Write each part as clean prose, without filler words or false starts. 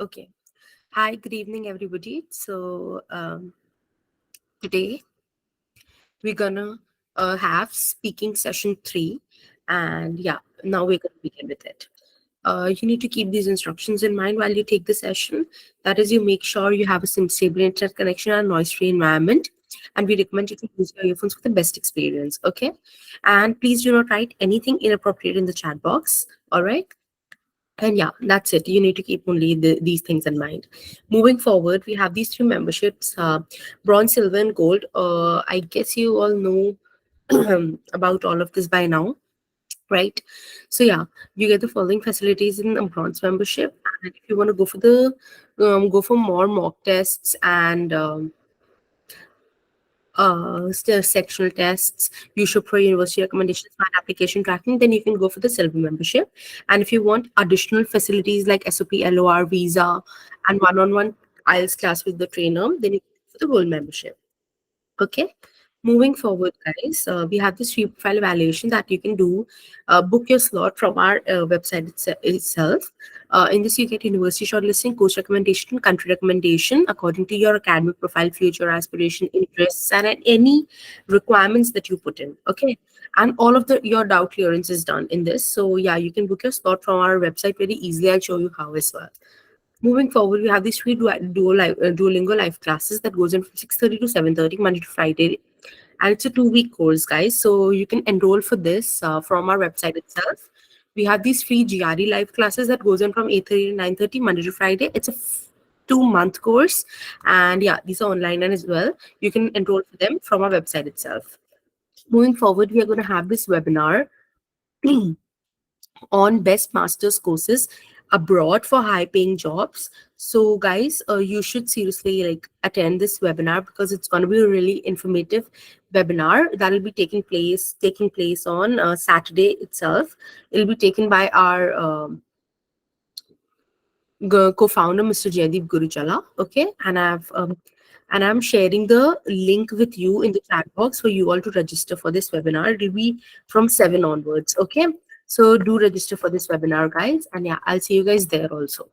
Okay. Hi, good evening, everybody. Today we're gonna have speaking session 3, and yeah, now we're gonna begin with it. You need to keep these instructions in mind while you take the session. That is, you make sure you have a stable internet connection and noise-free environment. And we recommend you to use your earphones for the best experience. Okay, and please do not write anything inappropriate in the chat box. All right. And yeah, that's it. You need to keep only these things in mind. Moving forward, we have these 3 memberships, bronze, silver, and gold. I guess you all know about all of this by now, right? So yeah, you get the following facilities in a bronze membership. And if you want to go for more mock tests and sectional tests, you should pro university recommendations and application tracking, then you can go for the silver membership. And if you want additional facilities like SOP, LOR, visa, and one-on-one IELTS class with the trainer, then you can go for the gold membership. Okay. Moving forward, guys, we have this free profile evaluation that you can do. Book your slot from our website itself. In this, you get university shortlisting, course recommendation, country recommendation according to your academic profile, future aspiration, interests, and any requirements that you put in. Okay, and all of your doubt clearance is done in this. So yeah, you can book your slot from our website very easily. I'll show you how as well. Moving forward, we have these free Duolingo live classes that goes in from 6:30 to 7:30, Monday to Friday. And it's a 2-week course, guys. So you can enroll for this from our website itself. We have these free GRE live classes that goes in from 8:30 to 9:30, Monday to Friday. It's a 2-month course. And yeah, these are online and as well. You can enroll for them from our website itself. Moving forward, we are going to have this webinar on best master's courses abroad for high paying jobs. So guys, you should seriously attend this webinar because it's going to be a really informative webinar that will be taking place on Saturday itself. It'll be taken by our co-founder, Mr. Jaydeep Gurujala. Okay, and I'm sharing the link with you in the chat box for you all to register for this webinar. It will be from 7 onwards. Okay, so do register for this webinar, guys, and yeah, I'll see you guys there also.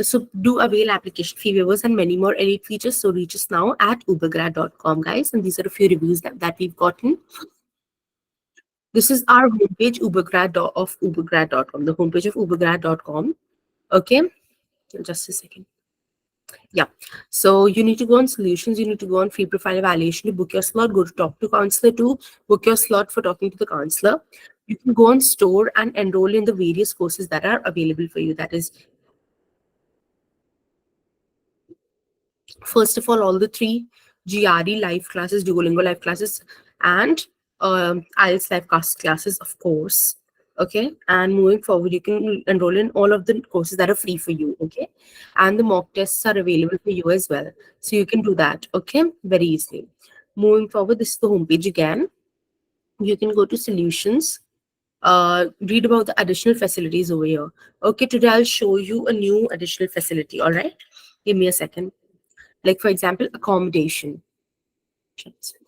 So do avail application fee waivers and many more elite features. So reach us now at ubergrad.com, guys, and these are a few reviews that we've gotten. This is our homepage, ubergrad.com, the homepage of ubergrad.com. Okay, just a second. Yeah, so you need to go on solutions, you need to go on free profile evaluation to book your slot, go to talk to counselor to book your slot for talking to the counselor. You can go on store and enroll in the various courses that are available for you. That is, first of all the 3 GRE live classes, Duolingo live classes, and IELTS live classes, of course. Okay, and moving forward, you can enroll in all of the courses that are free for you. Okay, and the mock tests are available for you as well, so you can do that. Okay, very easily. Moving forward, this is the homepage again. You can go to solutions, read about the additional facilities over here. Okay, today I'll show you a new additional facility. All right, give me a second. Like, for example, accommodation.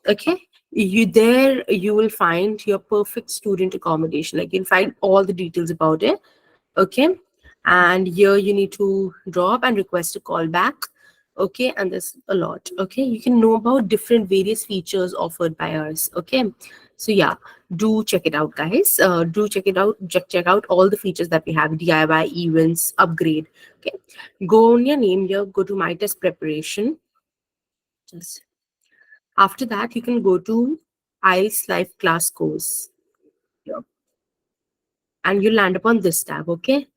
Okay, you will find your perfect student accommodation. Like, you'll find all the details about it. Okay, and here you need to drop and request a call back. Okay, and there's a lot. Okay, you can know about different various features offered by us. Okay, so yeah, do check it out, guys. Do check it out. Check out all the features that we have: DIY, events, upgrade. Okay, go on your name here, go to my test preparation. Just after that, you can go to IELTS live class course here, and you land upon this tab. Okay,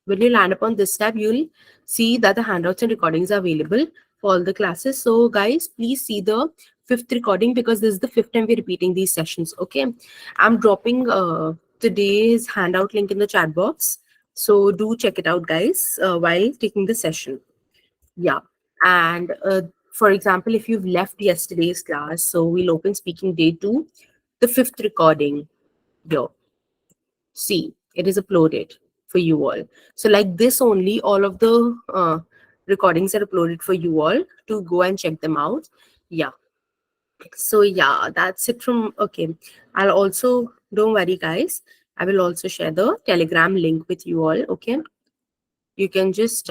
when you land upon this tab, you'll see that the handouts and recordings are available for all the classes. So guys, please see the 5th recording because this is the 5th time we're repeating these sessions. Okay, I'm dropping today's handout link in the chat box, so do check it out, guys, while taking the session. Yeah, and for example, if you've left yesterday's class, so we'll open speaking day 2, the 5th recording here. See, it is uploaded for you all. So like this only, all of the recordings are uploaded for you all to go and check them out. Yeah. So yeah, that's it from, okay. I'll also, don't worry guys, I will also share the Telegram link with you all. Okay, you can just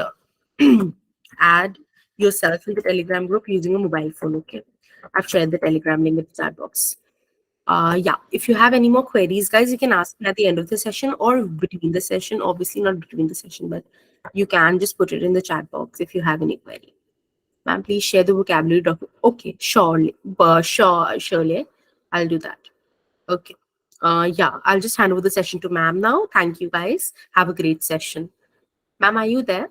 add yourself in the Telegram group using a mobile phone. Okay, I've shared the Telegram link in the chat box. Yeah, if you have any more queries, guys, you can ask me at the end of the session or between the session. Obviously, not between the session, but you can just put it in the chat box if you have any query. Ma'am, please share the vocabulary document. Okay, surely, surely, I'll do that. Okay. Yeah, I'll just hand over the session to ma'am now. Thank you, guys. Have a great session. Ma'am, are you there?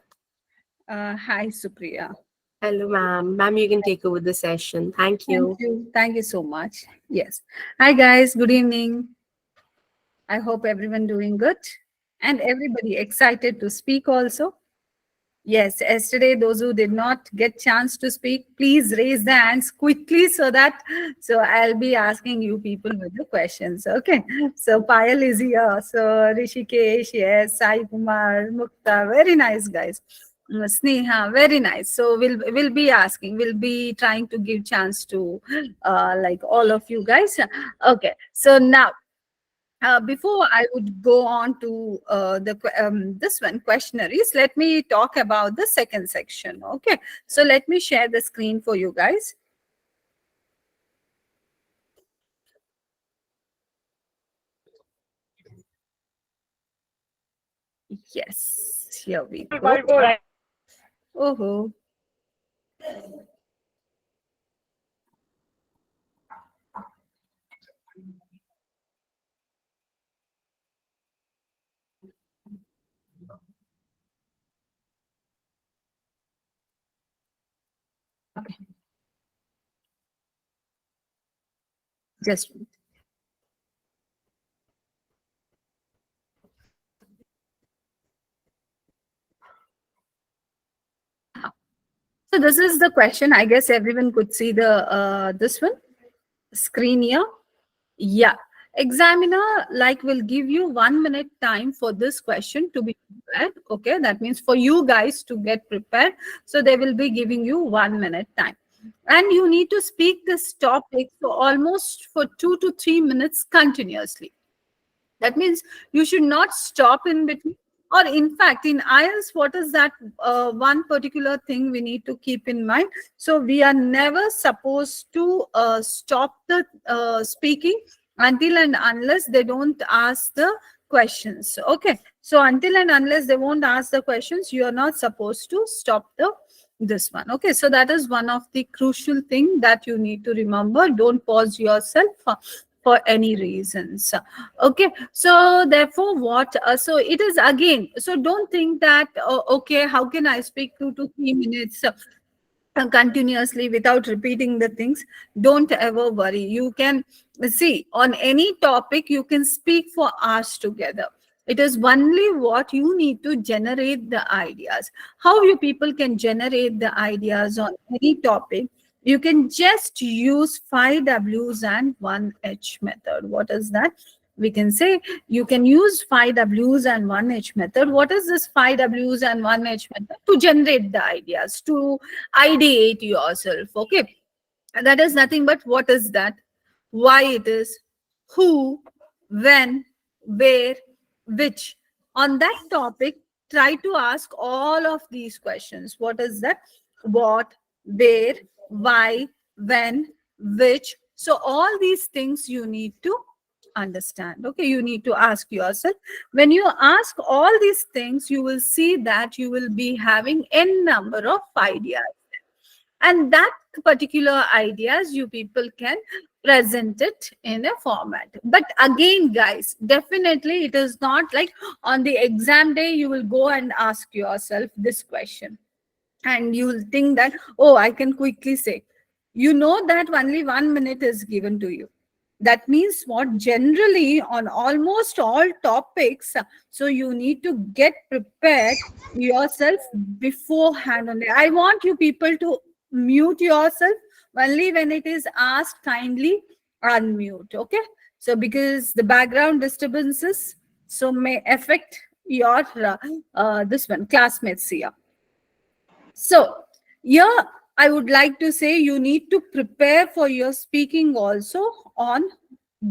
Hi, Supriya. Hello, ma'am. Ma'am, you can take over the session. Thank Thank you. you. Thank you so much. Yes. Hi, guys. Good evening. I hope everyone doing good and everybody excited to speak also. Yes, yesterday those who did not get chance to speak, please raise the hands quickly so I'll be asking you people with the questions. Okay. So Payal is here. So Rishikesh, yes, Sai Kumar, Mukta, very nice guys. Sneha, very nice. So we'll be asking, we'll be trying to give chance to like all of you guys. Okay. So now before I would go on to this one questionnaires, let me talk about the second section. Okay, so let me share the screen for you guys. Yes, here we go. Oh, okay, just so this is the question. I guess everyone could see the this one screen here. Yeah. Examiner like will give you 1 minute time for this question to be prepared. Okay. That means for you guys to get prepared. So they will be giving you 1 minute time. And you need to speak this topic for almost for 2 to 3 minutes continuously. That means you should not stop in between. Or in fact, in IELTS, what is that one particular thing we need to keep in mind? So we are never supposed to stop the speaking until and unless they don't ask the questions. Okay. So until and unless they won't ask the questions, you are not supposed to stop the this one. Okay. So that is one of the crucial thing that you need to remember. Don't pause yourself for any reasons. Okay, so therefore what so it is again, so don't think that okay, how can I speak 2 to 3 minutes continuously without repeating the things? Don't ever worry. You can see on any topic you can speak for hours together. It is only what you need to generate the ideas. How you people can generate the ideas on any topic? You can just use 5 W's and 1 H method. What is that? We can say you can use 5 W's and 1 H method. What is this 5 W's and 1 H method? To generate the ideas, to ideate yourself. Okay, and that is nothing but what is that, why it is, who, when, where, which. On that topic, try to ask all of these questions. What is that? What, where, why, when, which. So all these things you need to understand. Okay, you need to ask yourself. When you ask all these things, you will see that you will be having n number of ideas, and that particular ideas you people can present it in a format. But again guys, definitely it is not like on the exam day you will go and ask yourself this question and you will think that, oh, I can quickly say. You know that only 1 minute is given to you. That means what, generally on almost all topics, so you need to get prepared yourself beforehand only. I want you people to mute yourself only when it is asked, kindly unmute. Okay, so because the background disturbances so may affect your this one classmates here. So, yeah, I would like to say you need to prepare for your speaking also on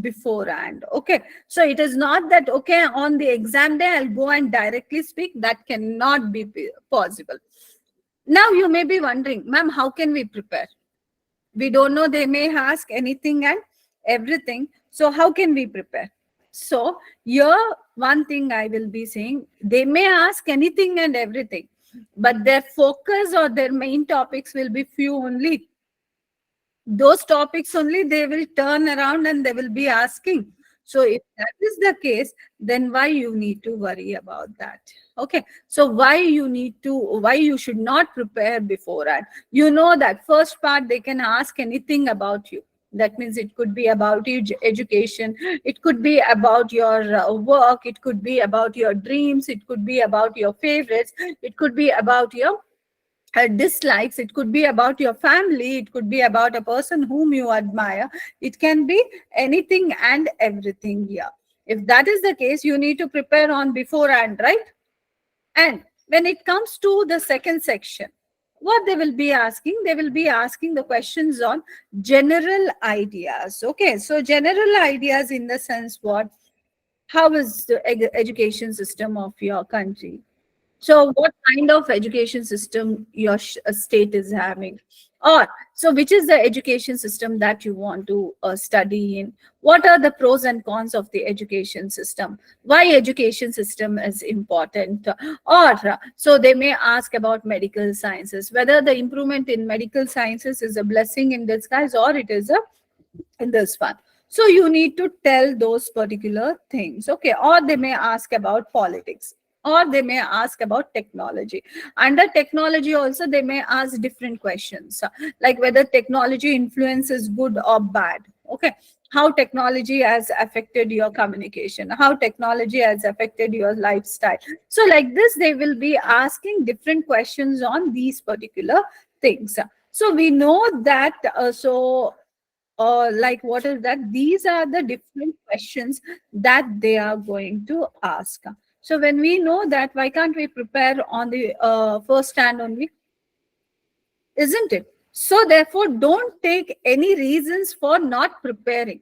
beforehand. Okay, so it is not that, okay, on the exam day I'll go and directly speak. That cannot be possible. Now you may be wondering, ma'am, how can we prepare? We don't know, they may ask anything and everything. So how can we prepare? So here, one thing I will be saying, they may ask anything and everything, but their focus or their main topics will be few only. Those topics only they will turn around and they will be asking. So if that is the case, then why you need to worry about that? Okay, so why you should not prepare beforehand? You know that first part they can ask anything about you. That means it could be about education, it could be about your work, it could be about your dreams, it could be about your favorites, it could be about your dislikes, it could be about your family, it could be about a person whom you admire, it can be anything and everything here. If that is the case, you need to prepare on beforehand, right? And when it comes to the second section, what they will be asking, they will be asking the questions on general ideas. Okay, so general ideas in the sense, what, how is the education system of your country? So what kind of education system your state is having? Or, so which is the education system that you want to study in? What are the pros and cons of the education system? Why education system is important? Or, so they may ask about medical sciences, whether the improvement in medical sciences is a blessing in disguise or it is a in this one. So you need to tell those particular things. Okay, or they may ask about politics, or they may ask about technology. Under technology also they may ask different questions, like whether technology influence is good or bad. Okay, how technology has affected your communication, how technology has affected your lifestyle. So like this they will be asking different questions on these particular things. So we know that like what is that, these are the different questions that they are going to ask. So when we know that, why can't we prepare on the first hand only, isn't it? So therefore don't take any reasons for not preparing.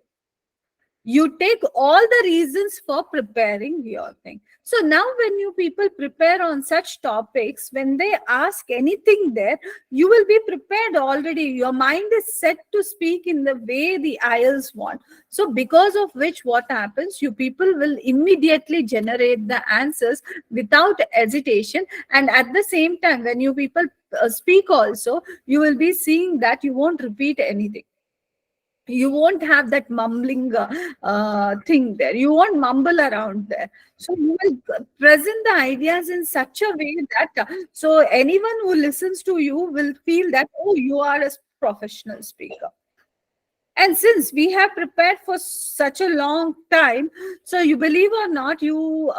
You take all the reasons for preparing your thing. So now when you people prepare on such topics, when they ask anything there, you will be prepared already. Your mind is set to speak in the way the IELTS want. So because of which what happens, you people will immediately generate the answers without hesitation. And at the same time, when you people speak also, you will be seeing that you won't repeat anything. You won't have that mumbling thing there. You won't mumble around there. So you will present the ideas in such a way that so anyone who listens to you will feel that, oh, you are a professional speaker. And since we have prepared for such a long time, so you believe or not, you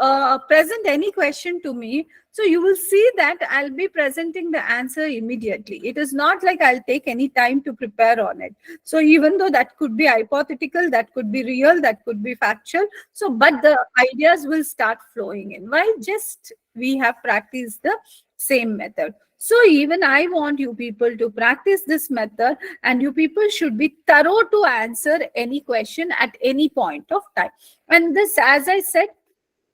present any question to me, so you will see that I'll be presenting the answer immediately. It is not like I'll take any time to prepare on it. So even though that could be hypothetical, that could be real, that could be factual, so but the ideas will start flowing in. Why? Just we have practiced the same method. So even I want you people to practice this method, and you people should be thorough to answer any question at any point of time. And this, as I said,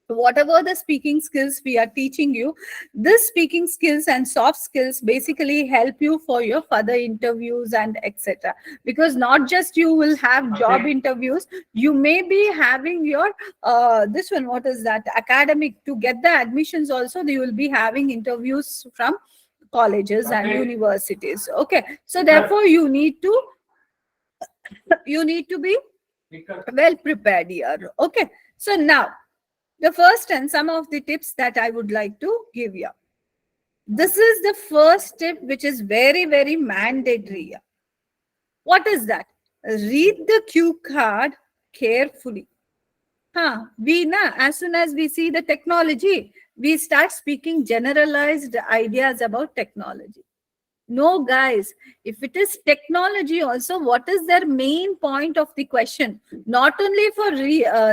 whatever the speaking skills we are teaching you, this speaking skills and soft skills basically help you for your further interviews and etc. Because not just you will have job interviews, you may be having your this one, what is that, academic, to get the admissions also, you will be having interviews from colleges and universities. Okay, so therefore you need to be well prepared here. Okay, so now the first and some of the tips that I would like to give you. This is the first tip, which is very, very mandatory. What is that? Read the cue card carefully. As soon as we see the technology, we start speaking generalized ideas about technology. No, guys, if it is technology also, what is their main point of the question? Not only for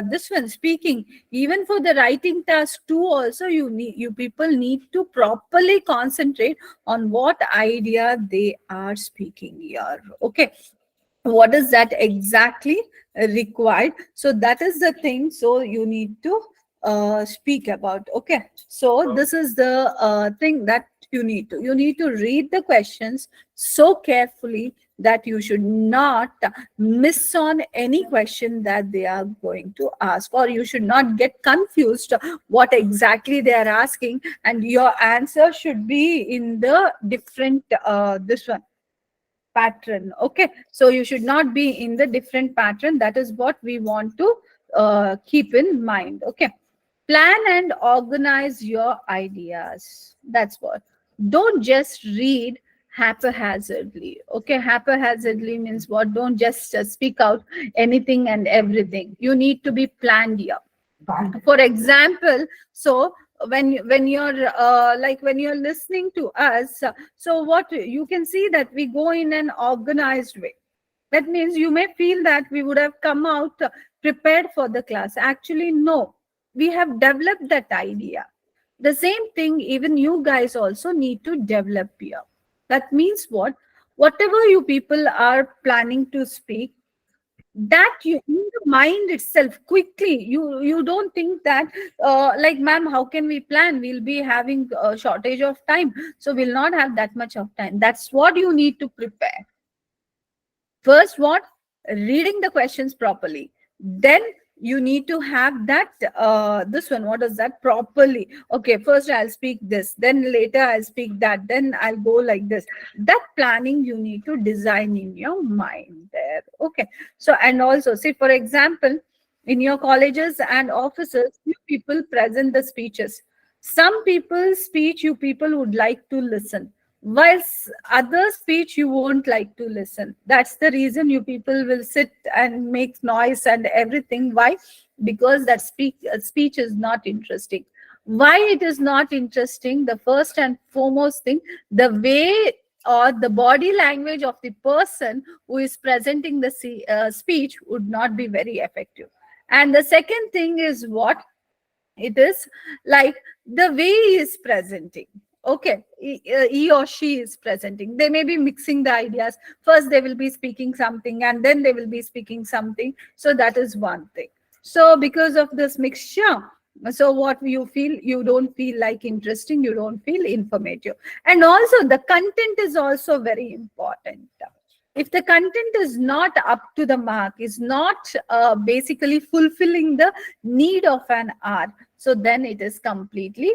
this one speaking, even for the writing task too also, you people need to properly concentrate on what idea they are speaking here. Okay. what is that exactly required. So that is the thing, so you need to speak about. Okay, so this is the thing that you need to read the questions so carefully that you should not miss on any question that they are going to ask, or you should not get confused what exactly they are asking, and your answer should be in the different this one pattern. Okay, so you should not be in the different pattern. That is what we want to keep in mind. Okay, plan and organize your ideas. That's what. Don't just read haphazardly. Okay, haphazardly means what? Don't just speak out anything and everything. You need to be planned here. For example, so when you're when you're listening to us, so what you can see that we go in an organized way. That means you may feel that we would have come out prepared for the class. Actually, no, we have developed that idea. The same thing even you guys also need to develop here. That means what? Whatever you people are planning to speak, that you in the mind itself quickly, you don't think that like, ma'am, how can we plan? We'll be having a shortage of time, so we'll not have that much of time. That's what you need to prepare. First, what? Reading the questions properly. Then you need to have that this one, what is that, properly. Okay, first I'll speak this, then later I'll speak that, then I'll go like this. That planning you need to design in your mind there. Okay, so and also see, for example, in your colleges and offices, you people present the speeches. Some people's speech you people would like to listen, whilst other speech you won't like to listen. That's the reason you people will sit and make noise and everything. Why? Because that speech is not interesting. Why it is not interesting? The first and foremost thing, the way or the body language of the person who is presenting the speech would not be very effective. And the second thing is what? It is like the way he is presenting. Okay, he or she is presenting, they may be mixing the ideas. First they will be speaking something and then they will be speaking something. So that is one thing. So because of this mixture, so what you feel, you don't feel like interesting, you don't feel informative. And also the content is also very important. If the content is not up to the mark, is not basically fulfilling the need of an hour, so then it is completely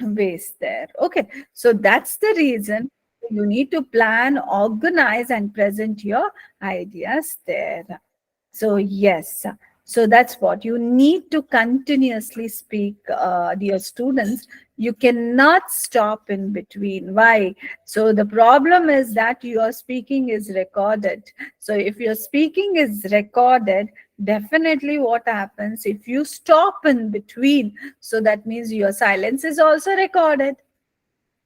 waste there. Okay, so that's the reason you need to plan, organize, and present your ideas there. So yes, so that's what you need to continuously speak, dear students. You cannot stop in between. Why? So the problem is that your speaking is recorded. So if your speaking is recorded, definitely what happens if you stop in between? So that means your silence is also recorded.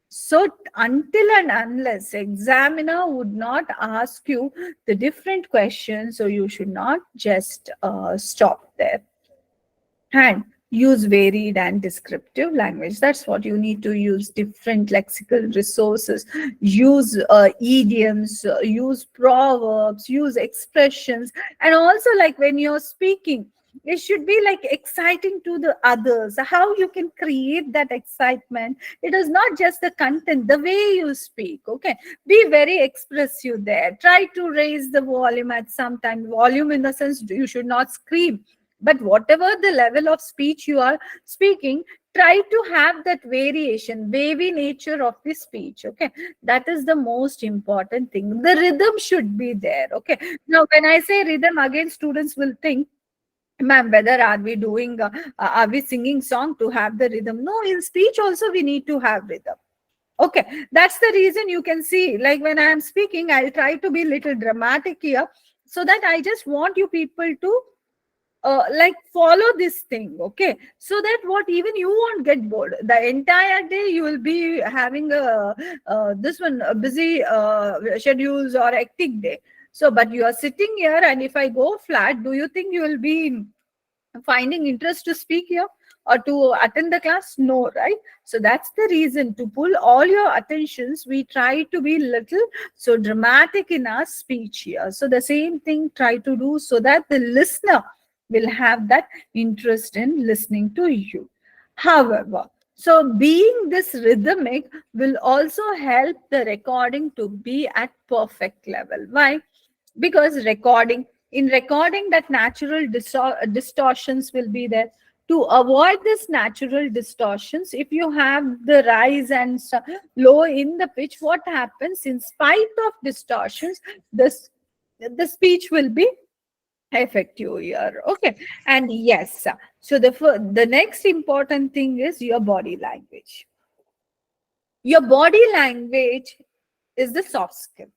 So until and unless examiner would not ask you the different questions, so you should not just stop there. And use varied and descriptive language. That's what you need to use. Different lexical resources, use idioms, use proverbs, use expressions. And also, like when you're speaking, it should be like exciting to the others. How you can create that excitement? It is not just the content, the way you speak. Okay, be very expressive there. Try to raise the volume at some time. Volume in the sense you should not scream, but whatever the level of speech you are speaking, try to have that variation, wavy nature of the speech. Okay, that is the most important thing. The rhythm should be there. Okay, now when I say rhythm, again students will think, ma'am, whether are we doing are we singing song to have the rhythm? No, in speech also we need to have rhythm. Okay, that's the reason you can see, like when I am speaking, I'll try to be little dramatic here, so that I just want you people to like follow this thing. Okay, so that what, even you won't get bored. The entire day you will be having a this one, a busy schedules or hectic day. So but you are sitting here, and if I go flat, do you think you will be finding interest to speak here? or to attend the class? No, right? So that's the reason, to pull all your attentions, we try to be little so dramatic in our speech here. So the same thing try to do, so that the listener will have that interest in listening to you. However, so being this rhythmic will also help the recording to be at perfect level. Why? Because in recording, that natural distortions will be there. To avoid this natural distortions, if you have the rise and low in the pitch, what happens, in spite of distortions, this the speech will be effective here. Okay. And yes, so the next important thing is your body language. Your body language is the soft skill,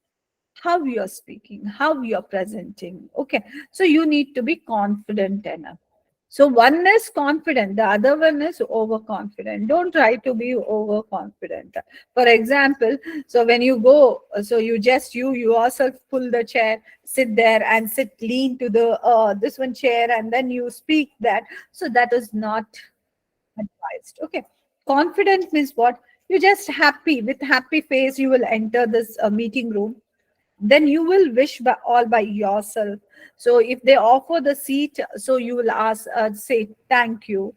how you're speaking, how you're presenting. Okay. So you need to be confident enough. So one is confident, the other one is overconfident. Don't try to be overconfident. For example, so when you go, so you yourself pull the chair, sit there and lean to the this one chair, and then you speak that. So that is not advised. Okay. Confident means what? You just happy, with happy face you will enter this meeting room, then you will wish by all by yourself. So if they offer the seat, so you will ask, say thank you.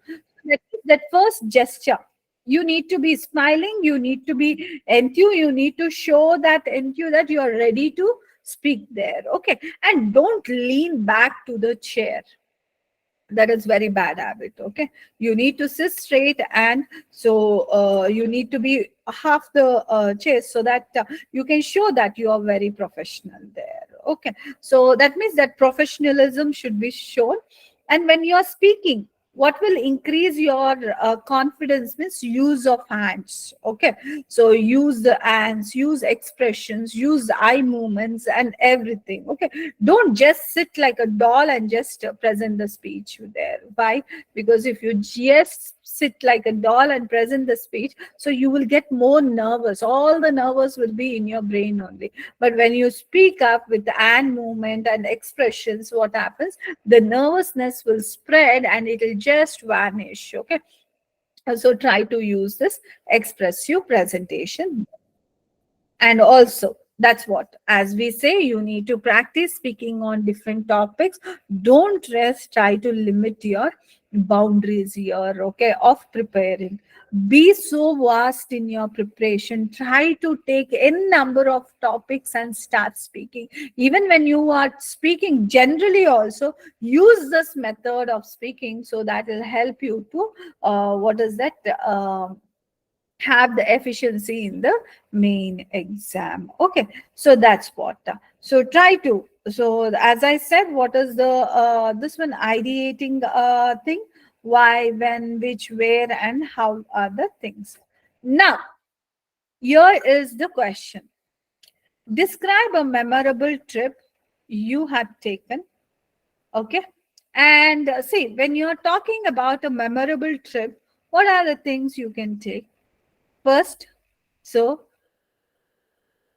That first gesture, you need to be smiling, you need to be enthused, you need to show that enthused that you are ready to speak there. Okay. And don't lean back to the chair, that is very bad habit. Okay. You need to sit straight, and so you need to be half the chest, so that you can show that you are very professional there. Okay. So that means that professionalism should be shown. And when you are speaking, what will increase your confidence means use of hands. Okay. So use the hands, use expressions, use eye movements and everything. Okay. Don't just sit like a doll and just present the speech there. Why? Because if you just sit like a doll and present the speech, so you will get more nervous. All the nervous will be in your brain only. But when you speak up with the hand movement and expressions, what happens? The nervousness will spread and it will just vanish. Okay. So try to use this expressive presentation. And also, that's what, as we say, you need to practice speaking on different topics. Don't rest, try to limit your boundaries here, okay, of preparing. Be so vast in your preparation. Try to take n number of topics and start speaking. Even when you are speaking generally, also use this method of speaking, so that will help you to what is that? Have the efficiency in the main exam. Okay. So that's what. So try to. So as I said, what is the this one, ideating thing? Why, when, which, where, and how are the things. Now, here is the question. Describe a memorable trip you have taken. Okay. And see, when you're talking about a memorable trip, what are the things you can take? First, so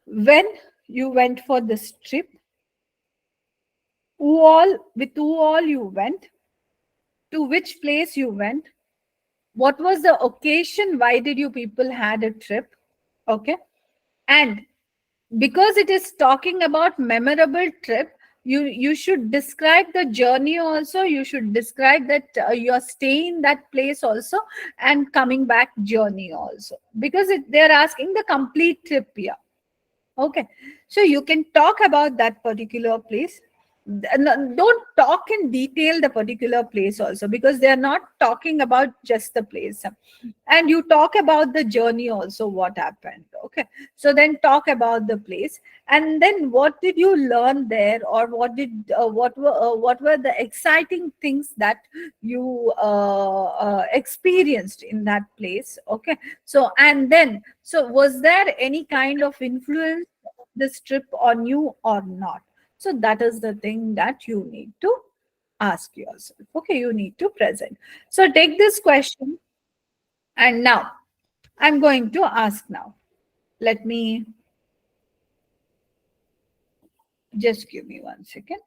when you went for this trip, who all you went, to which place you went, what was the occasion, why did you people had a trip? Okay. And because it is talking about memorable trip, you should describe the journey also, you should describe that you're staying in that place also, and coming back journey also, because they're asking the complete trip here. Okay. So you can talk about that particular place. Don't talk in detail the particular place also, because they are not talking about just the place. And you talk about the journey also, what happened. Okay. So then talk about the place, and then what did you learn there, or what were the exciting things that you experienced in that place. Okay. So and then, so was there any kind of influence of this trip on you or not? So that is the thing that you need to ask yourself. Okay, you need to present. So take this question, and now I'm going to ask now. Let me just give me 1 second.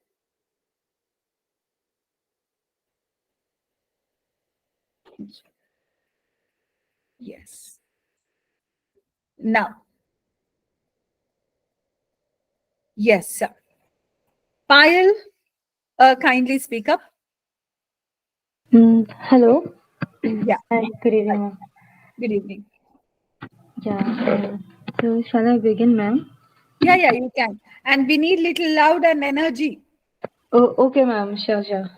Yes. Now, yes, sir. Payal, kindly speak up. Hello. Yeah. Hi, good Right. evening, ma'am. Good evening. Yeah. So, shall I begin, ma'am? Yeah, yeah, you can. And we need little loud and energy. Oh, okay, ma'am. Sure, sure.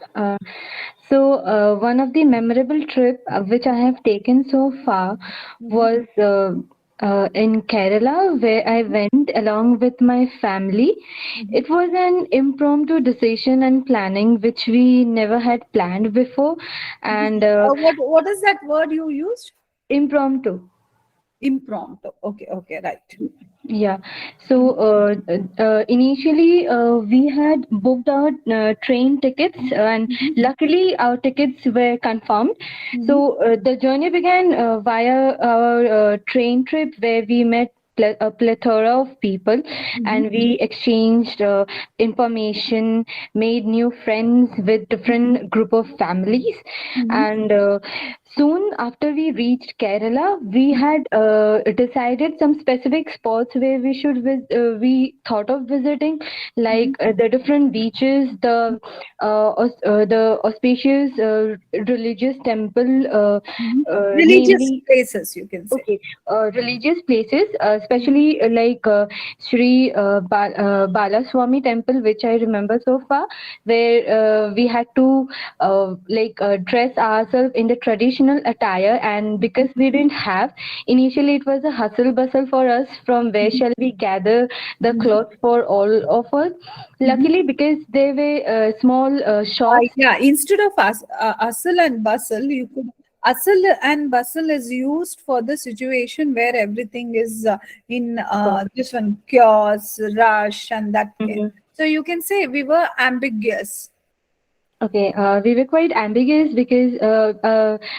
One of the memorable trip which I have taken so far Mm-hmm. was in Kerala, where I went along with my family. Mm-hmm. It was an impromptu decision and planning which we never had planned before, and What is that word you used? impromptu. Impromptu. Okay, okay, right. Yeah. Initially, we had booked our train tickets, and Mm-hmm. luckily, our tickets were confirmed. Mm-hmm. The journey began via our train trip, where we met a plethora of people, Mm-hmm. and we exchanged information, made new friends with different group of families, Mm-hmm. and soon after we reached Kerala, we had decided some specific spots where we thought of visiting, Mm-hmm. like the different beaches, the auspicious religious temple, Mm-hmm. Religious namely. places, you can say. Okay, religious places, especially like Sri Balaswamy temple, which I remember so far, where we had to dress ourselves in the traditional attire, and because we didn't have, initially it was a hustle bustle for us from where shall we gather the Mm-hmm. clothes for all of us. Mm-hmm. Luckily, because there were small shops. Yeah, instead of hustle and bustle, you could hustle and bustle is used for the situation where everything is in this one chaos, rush, and that. So you can say we were ambiguous. Okay, we were quite ambiguous because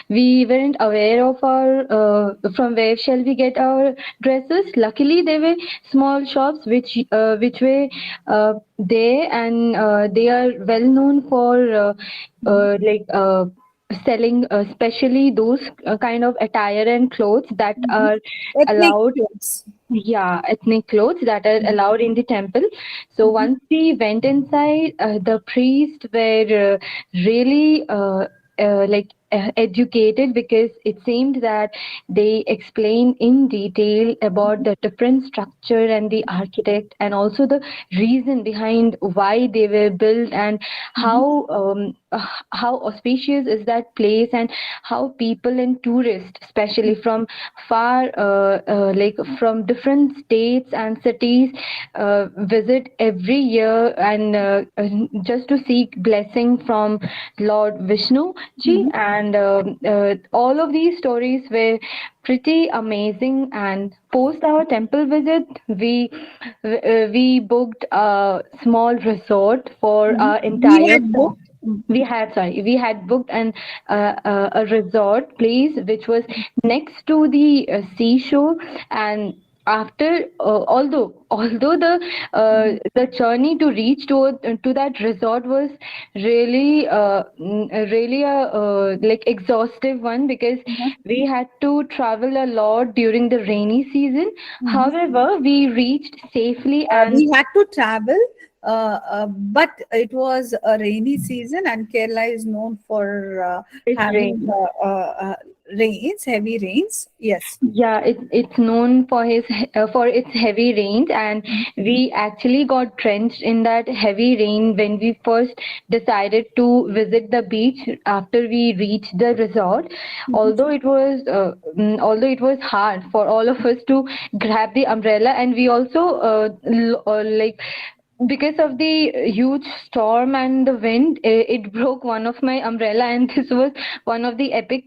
we weren't aware of our from where shall we get our dresses. Luckily, there were small shops which were there, and they are well known for Mhm. selling especially those kind of attire and clothes that Mhm. are Ethnic allowed. clothes. Yeah, ethnic clothes that are allowed in the temple. So Mhm. once we went inside, the priests were really educated, because it seemed that they explained in detail about the different structure and the architect, and also the reason behind why they were built, and Mhm. how auspicious is that place, and how people and tourists, especially from far like from different states and cities, visit every year, and just to seek blessing from Lord Vishnu ji. Mhm. And all of these stories were pretty amazing. And post our temple visit, we booked a small resort for Mhm. our We entire had booked. we had booked an a resort place which was next to the seashore. And after although Mhm. the journey to reach to that resort was really a like exhaustive one, because Mhm. we had to travel a lot during the rainy season. Mhm. However, we reached safely, and We had to travel, but it was a rainy season, and Kerala is known for it's having rain. rains, heavy rains. Yes. Yeah, it's known for for its heavy rains, and we actually got drenched in that heavy rain when we first decided to visit the beach after we reached the resort. Mhm. Although it was hard for all of us to grab the umbrella, and we also because of the huge storm and the wind, it broke one of my umbrella, and this was one of the epic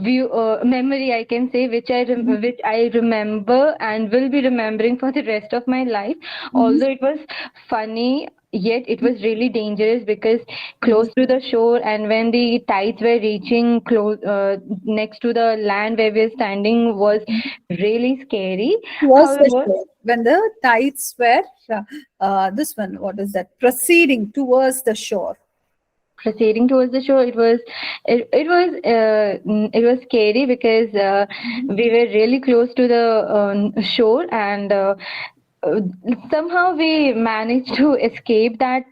view memory, I can say, which I remember and will be remembering for the rest of my life. Mhm. Although it was funny, yet it was really dangerous, because Mhm. close to the shore, and when the tides were reaching close next to the land where we were standing, was really scary. Towards the However, shore, when the tides were this one, what is that? Proceeding towards the shore. proceeding towards the show, it was scary because we were really close to the shore, and uh, somehow we managed to escape that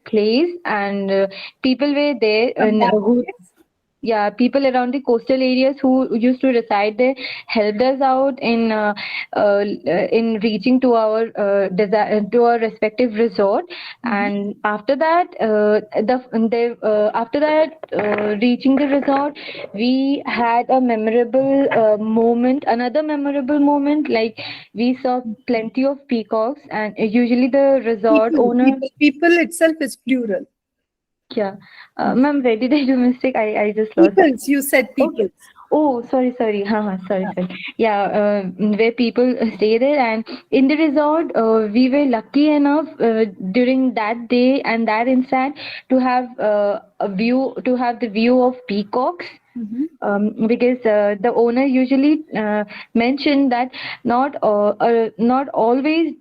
place, and people were there, From and that who place. yeah, people around the coastal areas who used to reside there helped us out in reaching to to our respective resort. And after that, reaching the resort, we had a memorable moment, another memorable moment. Like, we saw plenty of peacocks, and usually the resort owner. People itself is plural. Yeah, ma'am, where did I do mistake? I just lost. Peoples, you said Okay. peoples. Oh, sorry. Sorry, sorry. Yeah, where people stay there, and in the resort, we were lucky enough during that day and that instant to have the view of peacocks. Because the owner usually mentioned that not always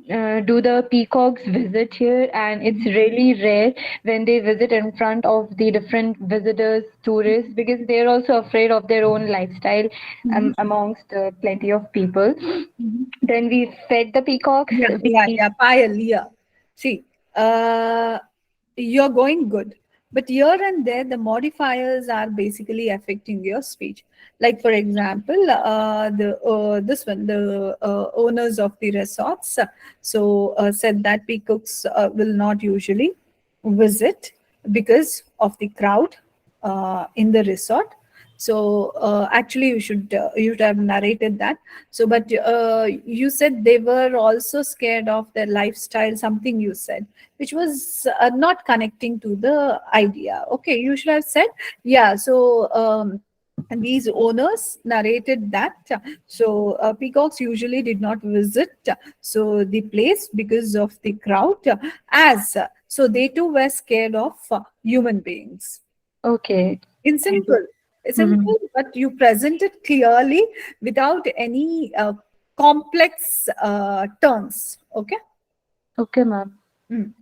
do the peacocks visit here, and it's really rare when they visit in front of the different visitors, tourists, because they're also afraid of their own lifestyle amongst plenty of people. Then we fed the peacocks. Payal, yeah. See, uh, you're going good, but here and there, the modifiers are basically affecting your speech. Like, for example, the this one, the owners of the resorts, said that peacocks will not usually visit because of the crowd in the resort. So actually you should have narrated that. So but you said they were also scared of their lifestyle, something you said, which was not connecting to the idea. Okay, you should have said, yeah, so and these owners narrated that peacocks usually did not visit the place because of the crowd, as so they too were scared of human beings. Okay. In Thank you. simple, Mhm. simple, but you present it clearly without any complex terms. Okay. Okay, ma'am. Mm.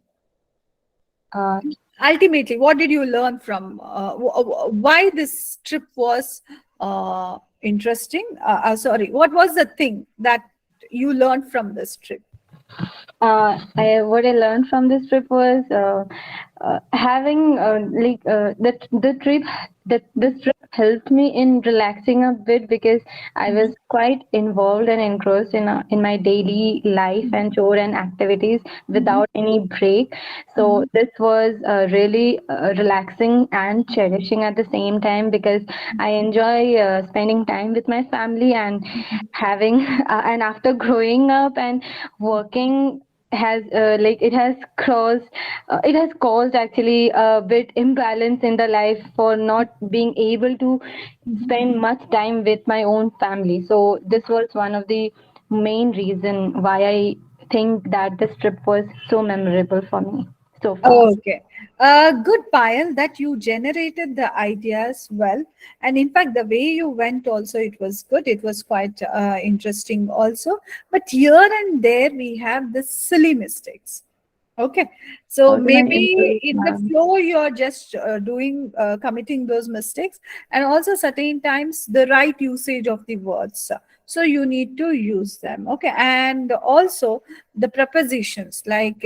Uh, Ultimately, what did you learn from why this trip was interesting? Sorry, what was the thing that you learned from this trip? what I learned from this trip was having the trip that this trip helped me in relaxing a bit, because I was quite involved and engrossed in my daily life and chore and activities without any break. So this was really relaxing and cherishing at the same time, because I enjoy spending time with my family, and having and after growing up and working has it has caused actually a bit imbalance in the life for not being able to spend much time with my own family. So this was one of the main reason why I think that this trip was so memorable for me so far. Okay. Good, Payal, that you generated the ideas well. And in fact, the way you went also, it was good. It was quite interesting also. But here and there, we have the silly mistakes. Okay. So How can I maybe improve, in the ma'am? flow, you're just committing those mistakes. And also, certain times, the right usage of the words. So you need to use them. Okay. And also, the prepositions, like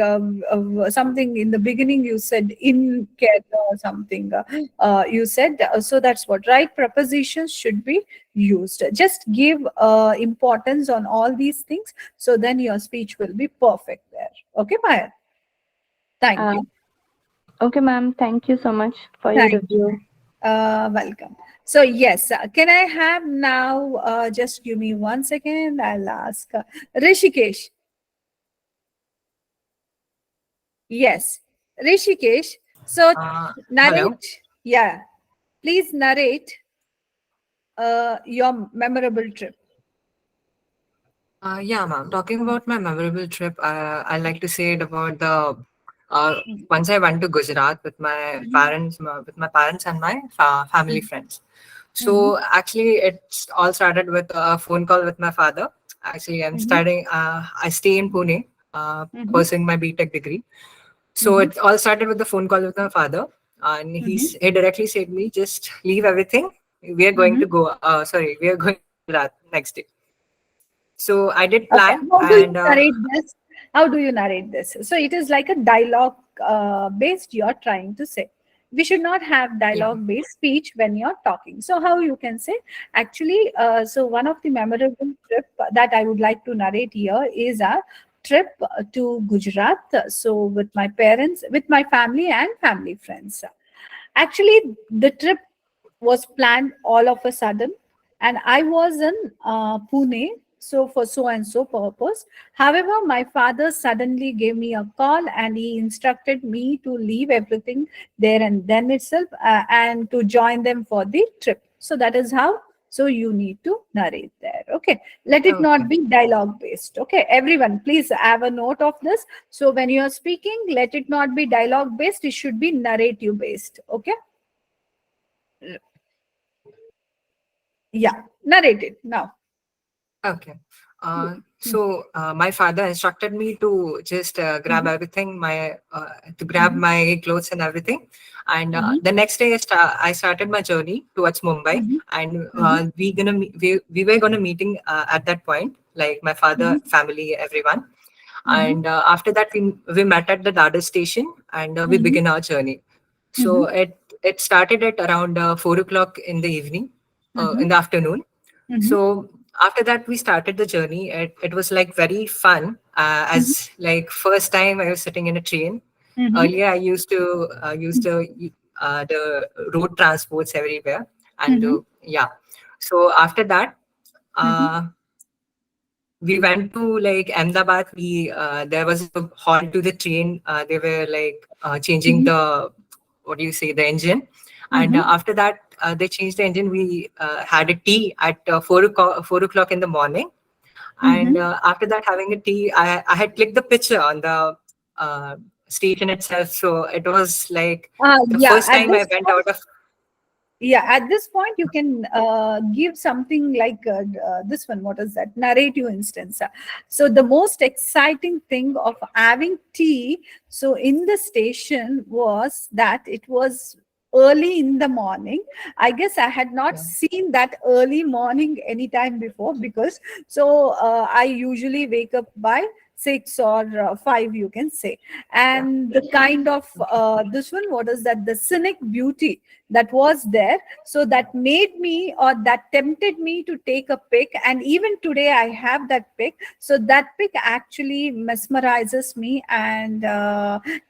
something in the beginning you said in care or something, you said, so that's what right prepositions should be used. Just give importance on all these things, so then your speech will be perfect there. Okay, Maya? Thank Uh, you. okay, ma'am. Thank you so much for your Thank you. review. Welcome. So yes, can I have now, just give me 1 second, I'll ask Rishikesh. Yes, Rishikesh. So Hello. narrate, yeah, please narrate your memorable trip. Yeah, ma'am. Talking about my memorable trip, I like to say it about the uh, once I went to Gujarat with my parents and my family friends. Mhm, So actually, it all started with a phone call with my father. Actually, I'm mhm, studying. I stay in Pune, mhm, pursuing my BTech degree. So mhm, it all started with the phone call with my father. and Mhm. he directly said me, just leave everything. We are going Mhm. to go. Sorry, we are going to Gujarat next day. So I did Okay. plan, How do you and narrate this? How do you narrate this? So it is like a dialogue based you're trying to say. We should not have yeah, dialogue based speech when you're talking. So how you can say actually, so one of the memorable trip that I would like to narrate here is a trip to Gujarat. So with my parents, with my family and family friends. Actually, the trip was planned all of a sudden, and I was in Pune. So for so and so purpose. However, my father suddenly gave me a call and he instructed me to leave everything there and then itself and to join them for the trip. So that is how. So you need to narrate there. Okay. Let it not okay, be dialogue based. Okay. Everyone, please have a note of this. So when you are speaking, let it not be dialogue based. It should be narrative based. Okay. Yeah, narrate it now. okay. My father instructed me to just grab Mhm, everything, to grab mhm, my clothes and everything. And mhm, the next day, I started my journey towards Mumbai, mhm, and mhm, we were gonna meeting at that point, like my father, mhm, family, everyone. mhm, And after that, we met at the Dadar station, and we mhm, began our journey. So mhm, it started at around 4 o'clock in the evening, in mhm, the afternoon. mhm, So after that, we started the journey. It was like very fun, mhm, as like first time I was sitting in a train. mhm, Earlier, I used to use the road transports everywhere, and mhm, yeah. So after that, mhm, uh, we went to like Ahmedabad. We There was a halt to the train. They were like changing mhm, the, what do you say, the engine, and mhm, after that they changed the engine. We had a tea at 4 o'clock in the morning, and mhm. after that having a tea, I had clicked the picture on the uh, station itself. So it was like the Yeah, first at time I this went point, out of. yeah, at this point you can give something like this one. What is that narrative instance? So the most exciting thing of having tea so in the station was that it was early in the morning. I guess I had not Yeah, seen that early morning anytime before, because so I usually wake up by 6 or 5, you can say. yeah, And the kind of this one, what is that, the scenic beauty that was there, so that made me, or that tempted me to take a pic, and even today I have that pic. So that pic actually mesmerizes me and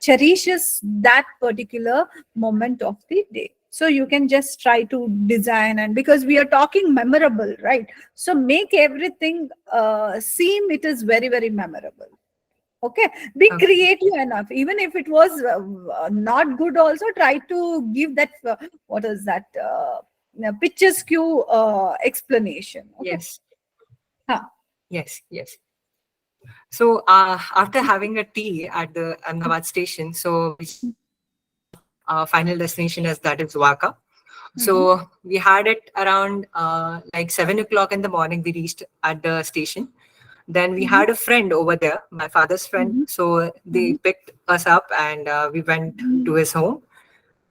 cherishes that particular moment of the day. So you can just try to design, and because we are talking memorable, right, so make everything seem it is very very memorable. Okay, be okay, creative enough. Even if it was not good, also try to give that what is that picturesque explanation. Okay. yes, Huh. yes, yes. So after having a tea at the Ahmedabad station, so we just our final destination, as that is Waka. Mhm, So we had it around like 7 o'clock in the morning. We reached at the station. Then we mhm, had a friend over there, my father's friend. mhm, So they mhm, picked us up, and we went to mhm, his home.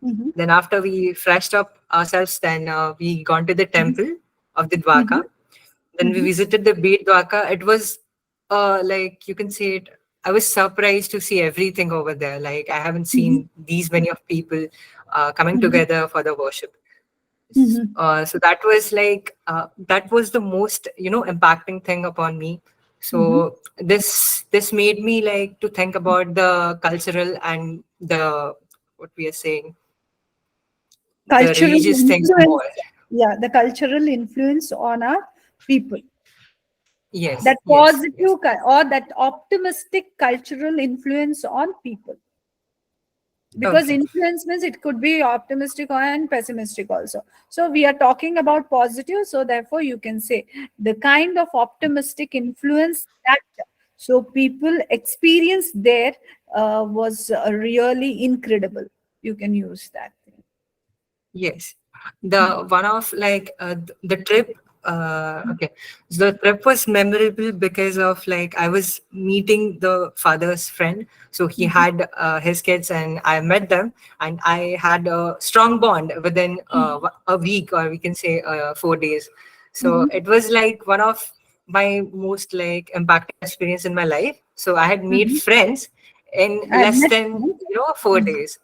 mhm, Then after we freshed up ourselves, then we gone to the mhm, temple of the mhm, Dwarka. Then we mhm, visited the Beat Dwarka. It was like, you can say it. I was surprised to see everything over there. Like, I haven't mhm, seen these many of people coming mhm, together for the worship. mhm, So that was like that was the most, impacting thing upon me. mhm. So this made me like to think about the cultural and the, what we are saying, the Cultural religious things more. influence. Yeah, the cultural influence on our people. Yes, That yes, positive yes. or that optimistic cultural influence on people, because Okay. influence means it could be optimistic and pessimistic also. So we are talking about positive, so therefore you can say the kind of optimistic influence that so people experience there was really incredible. You can use that thing. Yes. The one of like the trip Okay. So the trip was memorable because of like I was meeting the father's friend. So he had his kids and I met them and I had a strong bond within a week or we can say 4 days. So Mhm. it was like one of my most like impacting experience in my life. So I had made Mhm. friends in I had less met than friends. 4 days.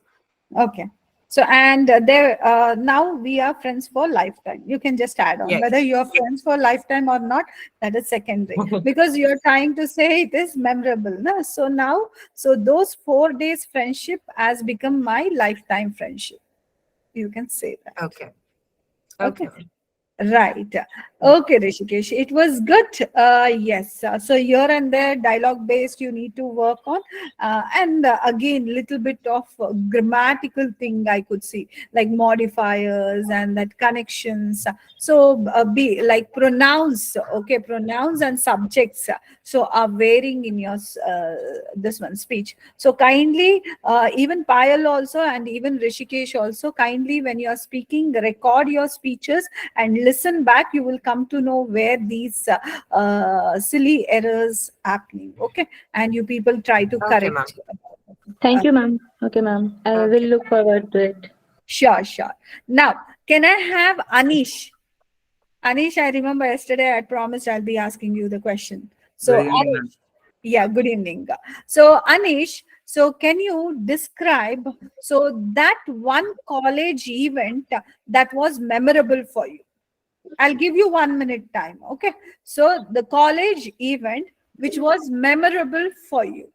Okay. So, and there, now we are friends for lifetime. You can just add on whether Yes. you are friends for lifetime or not. That is secondary because you're trying to say it is memorable. No? So now, so those 4 days friendship has become my lifetime friendship. You can say that. Okay. Okay. Okay. Right. Okay, Rishikesh. It was good. Yes. So here and there, dialogue based, you need to work on. And again, little bit of grammatical thing I could see, like modifiers and that connections. So be like pronouns. Okay, pronouns and subjects. So are varying in your this one speech. So kindly, even Payal also and even Rishikesh also, kindly when you are speaking, record your speeches and listen back. You will come to know where these silly errors happening. Okay, and you people try to Okay, ma'am. correct. Thank Uh, you, ma'am. Okay, ma'am. I will Okay. look forward to it. sure, sure. Now, can I have Anish? Anish, I remember yesterday I promised I'll be asking you the question. Good So, evening, ma'am. Anish, yeah, good evening. So, Anish, so can you describe so that one college event that was memorable for you? I'll give you 1 minute time. Okay. So, the college event which was memorable for you.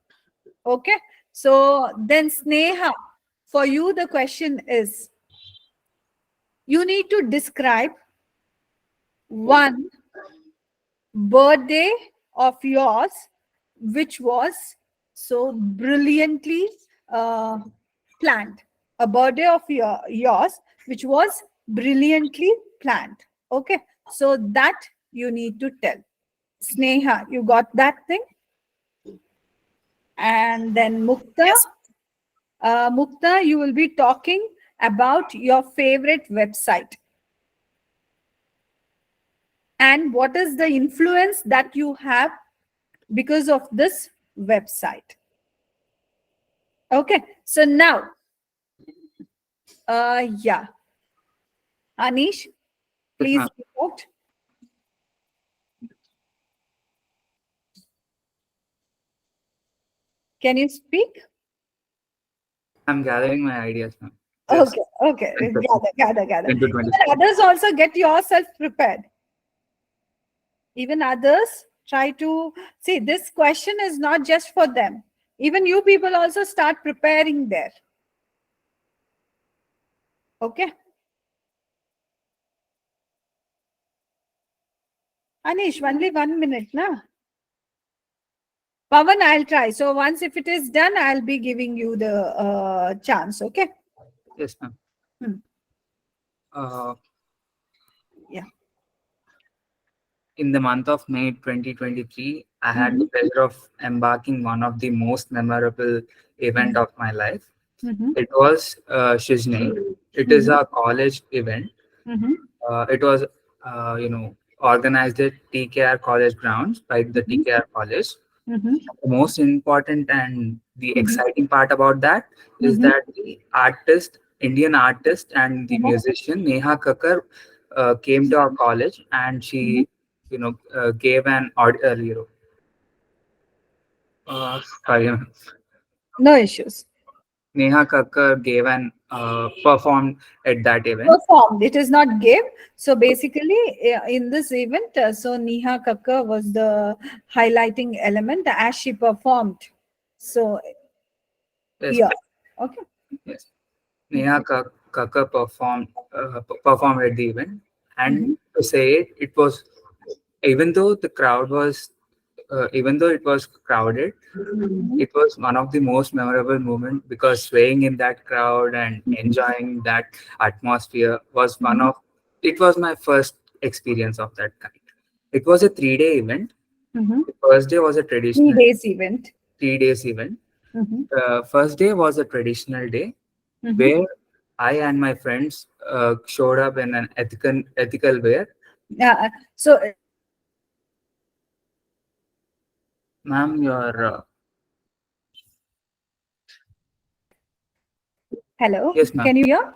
Okay. So, then Sneha, for you, the question is you need to describe one birthday of yours which was so brilliantly uh, planned, a birthday of yours which was brilliantly planned. Okay, so that you need to tell. Sneha, you got that thing? And then Mukta, Yes. Mukta, you will be talking about your favorite website and what is the influence that you have because of this website. Okay, so now, yeah, Anish, Yes, please ma'am. report. Can you speak? I'm gathering my ideas, ma'am. Just Okay, okay, 10 seconds, gather, gather, gather. 10 to 20 Even seconds. others also get yourself prepared. Even others try to see this question is not just for them. Even you people also start preparing there. Okay, Anish, only 1 minute, na? Pavan, I'll try. So once if it is done, I'll be giving you the chance. Okay. Yes, ma'am. Hmm. Uh, Yeah. in the month of May 2023, I had the Mhm. pleasure of embarking one of the most memorable event Mhm. of my life. Mhm. It was Shizne. It is Mhm. a college event. Mhm. It was, organized at TKR College grounds by the Mhm. TKR College. Mhm. The most important and the Mhm. exciting part about that is Mhm. that the artist, Indian artist and the Mhm. musician Neha Kakkar came to our college and Mhm. she, gave an audio. Sorry, No issues. Neha Kakkar gave an performed at that event. Performed. It is not gave. So basically, in this event, so Neha Kakkar was the highlighting element as she performed. So Yes, yeah. Okay. yes. Kakkar performed at the event, and Mhm. to say it, it was even though the crowd was even though it was crowded, Mhm. it was one of the most memorable moments because swaying in that crowd and enjoying that atmosphere was one Mhm. of it was my first experience of that kind. It was a 3 day event. Mhm. The first day was a 3 days event. 3 days event. Mhm. First day was a traditional day Mhm. where I and my friends showed up in an ethical way. So Ma'am, your hello, yes, ma'am. can you hear?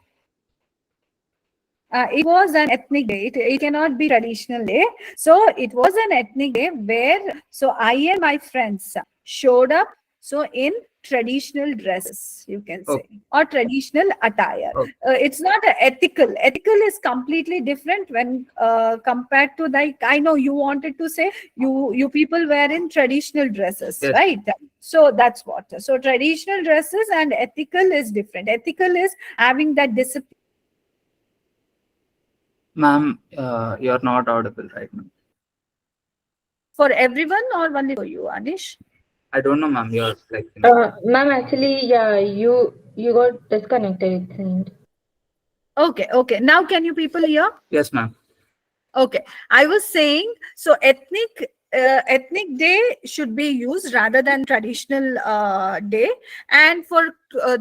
It was an ethnic day. It cannot be traditional day. So it was an ethnic day where so I and my friends showed up. So in traditional dresses, you can say, Okay. or traditional attire. Okay. It's not ethical. Ethical is completely different when compared to, like, I know you wanted to say you people were in traditional dresses, Yes, right? So that's what. So traditional dresses and ethical is different. Ethical is having that discipline ma'am. You're not audible right now. for everyone or only for you, Anish? I don't know, ma'am. You're like, Ma'am, actually, yeah, you got disconnected, it seemed. Okay, okay. Now can you people hear? yes, ma'am. Okay. I was saying, so ethnic day should be used rather than traditional day. And for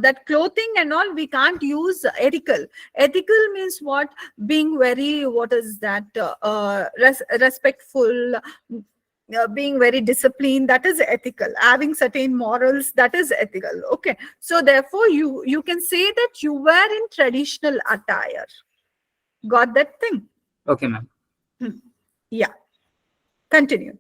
that clothing and all, we can't use ethical. Ethical means what? Being very, what is that? Respectful, being very disciplined, that is ethical. Having certain morals, that is ethical. Okay. So therefore, you can say that you were in traditional attire. Got that thing? Okay, ma'am. Yeah. Continue.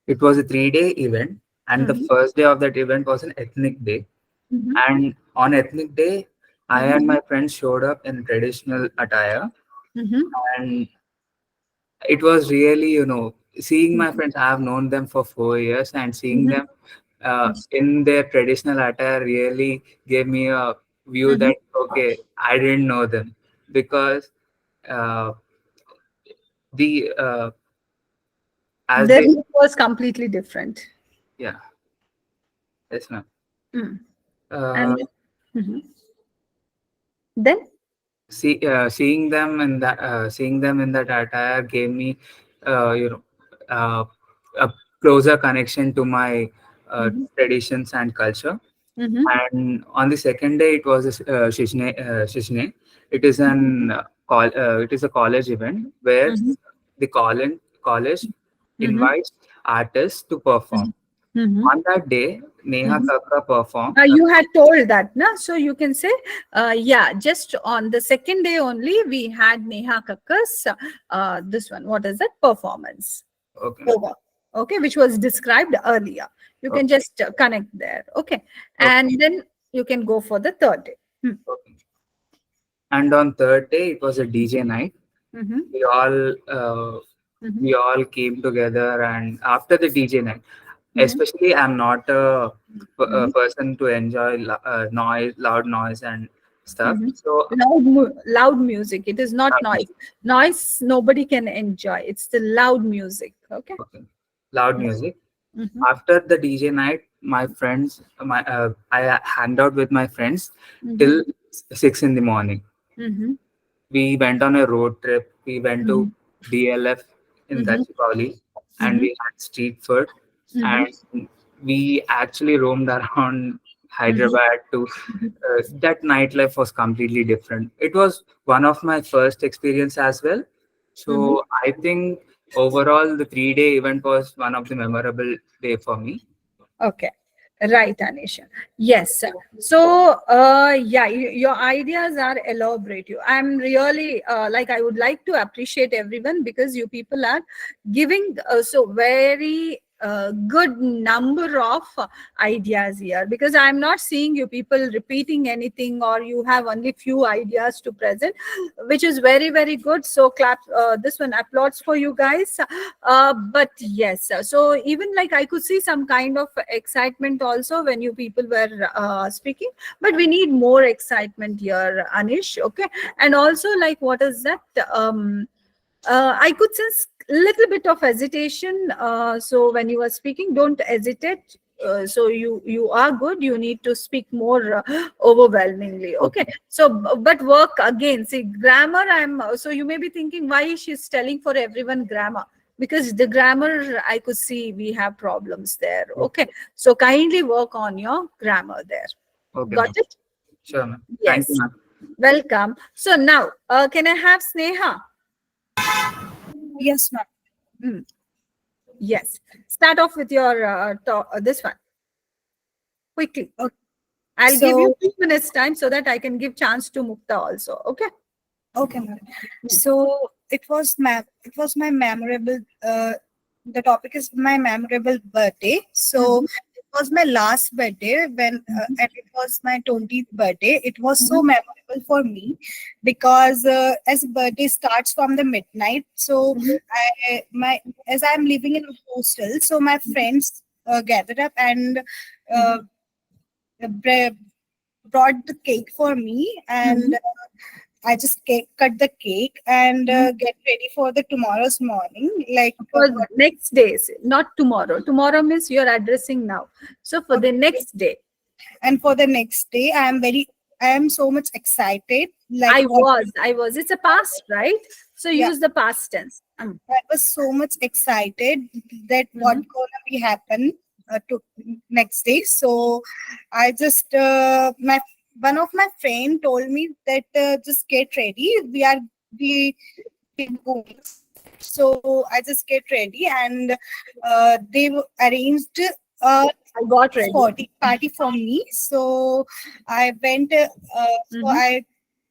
It was a 3-day event, and the Mhm. first day of that event was an ethnic day. Mhm. And on ethnic day, I Mhm. and my friends showed up in traditional attire, Mhm. and it was really, seeing my friends. I have known them for 4 years, and seeing Mhm. them in their traditional attire really gave me a view Mhm. that okay, I didn't know them because uh, the as The they look was completely different. yeah, yes, ma'am. Mm. Uh, And mhm. Then seeing them in that attire gave me uh, you know uh, a closer connection to my mhm. traditions and culture. Mhm. And on the second day, it was a Shishne. It is it is a college event where Mhm. the college Mhm. invites artists to perform. Mhm. On that day, Neha Mhm. Kakra performed. You had told that, na? So you can say, yeah, just on the second day only, we had Neha Kakkar's, this one, what is that? Performance. Okay, ma'am. Over. Okay, which was described earlier. You can Okay, just connect there. Okay. okay, And then you can go for the third day. okay. And on third day, it was a DJ night. Mm-hmm. We all uh, Mm-hmm. we all came together, and after the DJ night, Mm-hmm. especially I'm not a Mm-hmm. person to enjoy loud noise and stuff. Mm-hmm. So Loud music. It is not noise. Noise nobody can enjoy. It's the loud music. Okay. okay, loud Yeah. music. Mm-hmm. After the DJ night, my friends, my I hang out with my friends Mm-hmm. till 6 in the morning. Mm-hmm. We went on a road trip. We went to Mm-hmm. DLF in Mm-hmm. Gachibowli, and Mm-hmm. we had street food. Mm-hmm. And we actually roamed around Mm-hmm. Hyderabad to. That nightlife was completely different. It was one of my first experience as well. Mm-hmm. So I think overall the 3-day event was one of the memorable day for me. Okay. Right, Anisha. Yes. So, yeah, your ideas are elaborative. I'm really like, I would like to appreciate everyone because you people are giving so very good number of ideas here, because I'm not seeing you people repeating anything or you have only few ideas to present, which is very, very good. So clap, this one applauds for you guys. But yes, so even like I could see some kind of excitement also when you people were speaking, but we need more excitement here, Anish. Okay. And also, like, what is that? I could sense little bit of hesitation. So when you were speaking, don't hesitate. So you are good. You need to speak more overwhelmingly. Okay. Okay. So but work again. See, grammar. So you may be thinking why she's telling for everyone grammar, because the grammar I could see we have problems there. Okay. So kindly work on your grammar there. Okay, Got ma'am. it? Sure, ma'am. Thank you, Yes. ma'am. Welcome. So now, can I have Sneha? Yes, ma'am. Yes. Start off with your this one quickly. Okay. I'll give you 2 minutes time so that I can give chance to Mukta also. Okay. Okay, ma'am. So it was my memorable. The topic is my memorable birthday. So it was my last birthday and it was my 20th birthday. It was so memorable for me because as birthday starts from the midnight. So as I'm living in a hostel, so my friends gathered up and uh, br- brought the cake for me and. I just cut the cake and get ready for the tomorrow's morning. Like For next days, not tomorrow. Tomorrow means you're addressing now. So for the next day. and for the next day, I am so much excited. Like I was. It's a past, right? So Yeah. use the past tense. I was so much excited that what gonna be happen to next day. So I just my one of my friend told me that just get ready. We going. So I just get ready and they arranged a I got ready. party for me. So I went. So I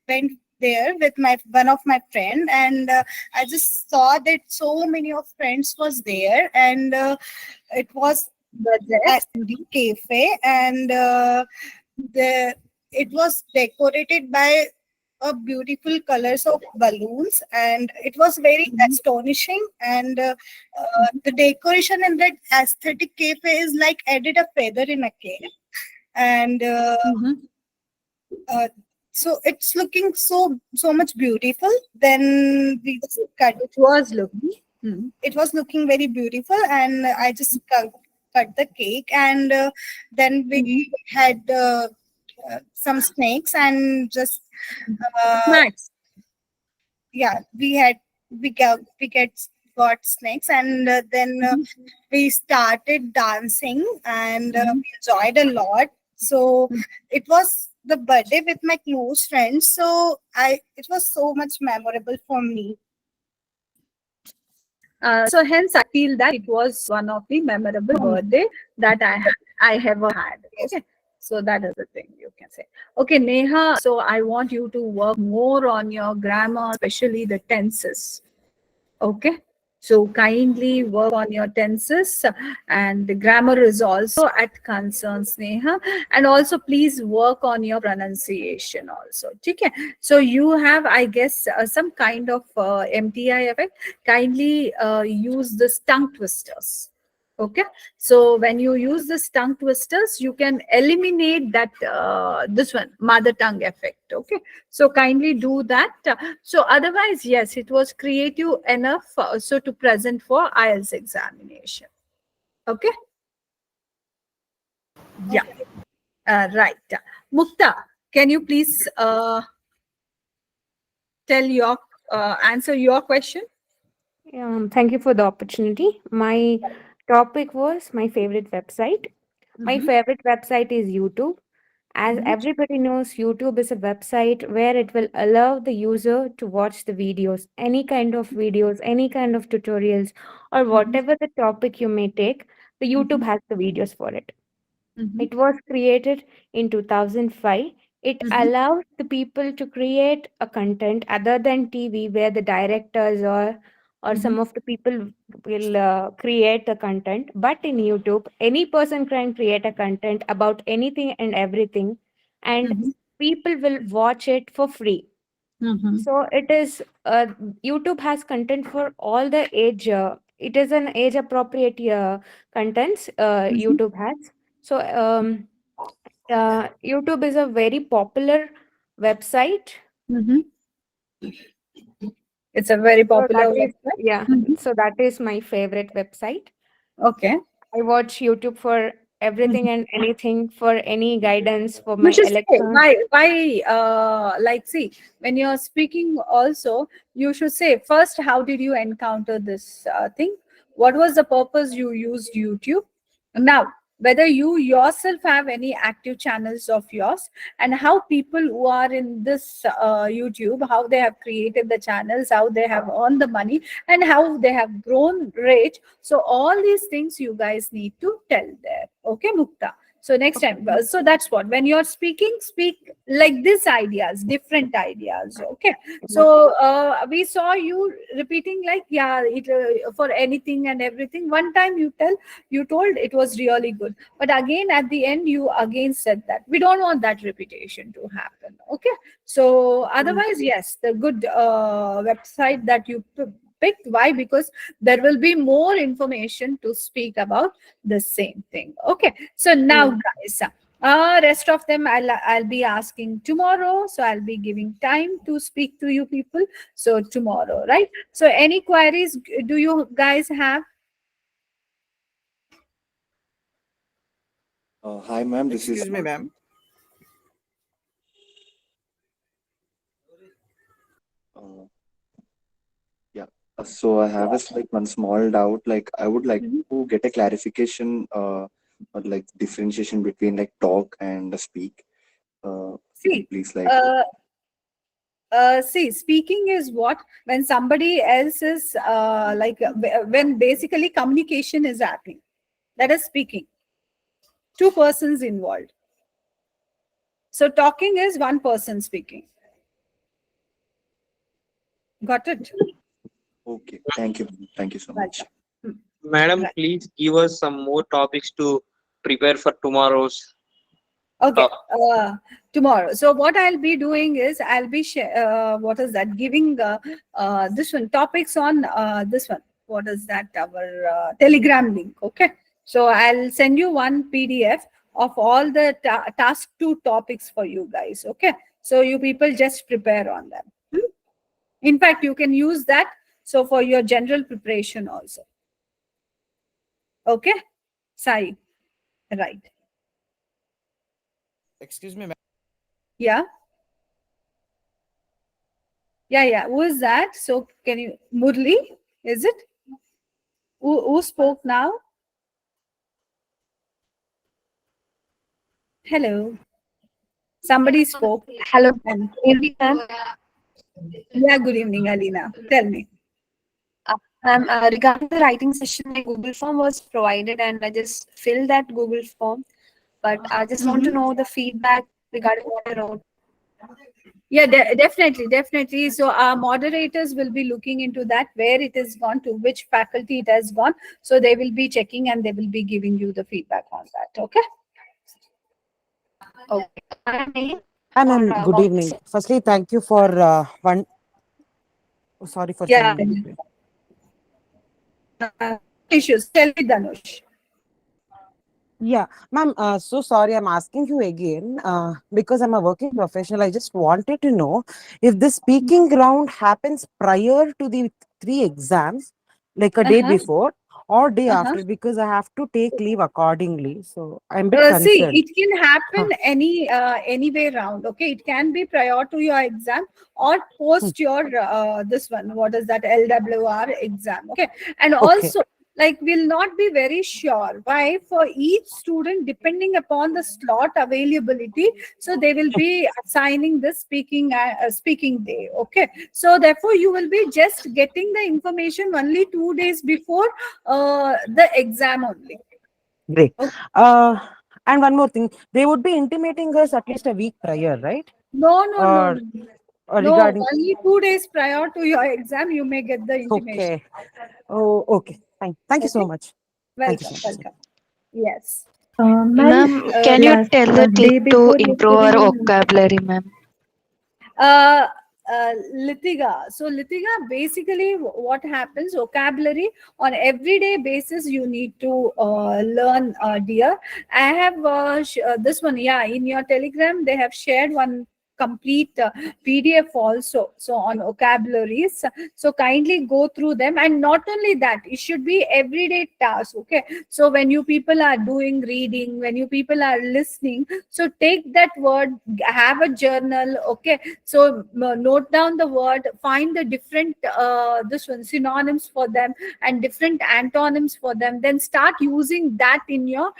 went there with my one of my friend and I just saw that so many of friends was there and it was at the cafe and the it was decorated by a beautiful colors of balloons and it was very astonishing and the decoration in that aesthetic cafe is like added a feather in a cake and so it's looking so much beautiful. Then we just cut. It was looking. It was looking very beautiful, and I just cut the cake, and then we had some snakes and just Snacks. yeah, we got snakes, and then we started dancing, and we enjoyed a lot. So it was the birthday with my close friends. So it was so much memorable for me. So hence I feel that it was one of the memorable birthday that I ever had. Okay. So that is the thing you can say. Okay, Neha. So I want you to work more on your grammar, especially the tenses. Okay. So kindly work on your tenses and the grammar is also at concerns, Neha. And also please work on your pronunciation also. Okay. So you have, I guess, some kind of MTI effect. Kindly use the tongue twisters. Okay. So when you use the tongue twisters, you can eliminate that this one mother tongue effect. Okay. So kindly do that. So otherwise, yes, it was creative enough so to present for IELTS examination. Okay. Yeah. Right. Mukta, can you please tell your answer your question? Thank you for the opportunity. My topic was my favorite website. My favorite website is YouTube. As everybody knows, YouTube is a website where it will allow the user to watch the videos, any kind of videos, any kind of tutorials, or whatever the topic you may take, the YouTube has the videos for it. It was created in 2005. It allows the people to create a content other than TV, where the directors or some of the people will create the content. But in YouTube, any person can create a content about anything and everything, and people will watch it for free. So it is YouTube has content for all the age. It is an age appropriate contents YouTube has. So YouTube is a very popular website. It's a very So popular that is website. yeah. So that is my favorite website. Okay. I watch YouTube for everything and anything, for any guidance for You my should say Alexa. why like see when you're speaking also you should say first how did you encounter this thing, what was the purpose you used YouTube, now whether you yourself have any active channels of yours, and how people who are in this YouTube, how they have created the channels, how they have earned the money, and how they have grown rich. So all these things you guys need to tell there. Okay, Mukta? So next time, so that's what, when you're speaking, speak like this ideas, different ideas. Okay. So we saw you repeating like, yeah, it for anything and everything. One time you told it was really good, but again at the end you again said that. We don't want that repetition to happen. Okay. So otherwise, yes, the good website that you picked. Why? Because there will be more information to speak about the same thing. Okay. So now, guys, rest of them I'll be asking tomorrow. So I'll be giving time to speak to you people. So tomorrow, right? So any queries do you guys have? Hi, ma'am. This is Excuse me, ma'am. uh, yeah. So I have like one small doubt. Like I would like to get a clarification or like differentiation between like talk and speak. Could you See, please like see, speaking is what, when somebody else is when basically communication is happening, that is speaking. Two persons involved. So talking is one person speaking. Got it? okay. Thank you. Thank you so much. Welcome. Madam, Right. please give us some more topics to prepare for tomorrow's Okay, talk. tomorrow. So what I'll be doing is I'll be what is that? Giving this one topics on this one. What is that? Our Telegram link. Okay. So I'll send you one PDF of all the task 2 topics for you guys. Okay. So you people just prepare on them. In fact, you can use that so for your general preparation also. Okay, Sai. Right. Excuse me, ma'am. Yeah. Yeah. Who is that? So can you, Murli? Is it? Who spoke now? Hello. Somebody spoke. Hello, And evening, ma'am. yeah, good evening, Alina. Tell me. Ma'am, regarding the writing session, my Google form was provided, and I just filled that Google form. But I just want to know the feedback regarding what I wrote. Yeah, definitely. So our moderators will be looking into that, where it has gone, to which faculty it has gone. So they will be checking and they will be giving you the feedback on that. Okay. Okay. My name Hi, or ma'am. Good what? evening. Firstly, thank you for one. Oh, sorry for Yeah. saying this. Issues. Tell me, Dhanush. Yeah, ma'am. So sorry, I'm asking you again because I'm a working professional. I just wanted to know if the speaking round happens prior to the 3 exams, like a day before or day after, because I have to take leave accordingly. So I'm a bit See, concerned. it can happen Huh. any way round. Okay, it can be prior to your exam or post your this one. What is that, LWR exam? Okay, and Okay, also, like, we'll not be very sure why, for each student, depending upon the slot availability, so they will be assigning the speaking day. Okay, so therefore you will be just getting the information only 2 days before the exam only. great. Okay. Uh, and one more thing, they would be intimating us at least a week prior, right? No, Or, or no, regarding. only 2 days prior to your exam, you may get the intimation. Okay. Oh, okay. Fine. Thank you so Okay, much. Thank you welcome, so much. welcome. Yes. Ma'am, Ma'am, can you last tell a day trick to before improve our yesterday, vocabulary, ma'am? Uh, Litiga. So Litiga, basically what happens, vocabulary on everyday basis, you need to learn, dear. I have this one, yeah, in your Telegram, they have shared one complete PDF also, so on vocabularies. So kindly go through them, and not only that, it should be everyday task. Okay, so when you people are doing reading, when you people are listening, so take that word, have a journal. Okay, so note down the word, find the different this one synonyms for them and different antonyms for them, then start using that in your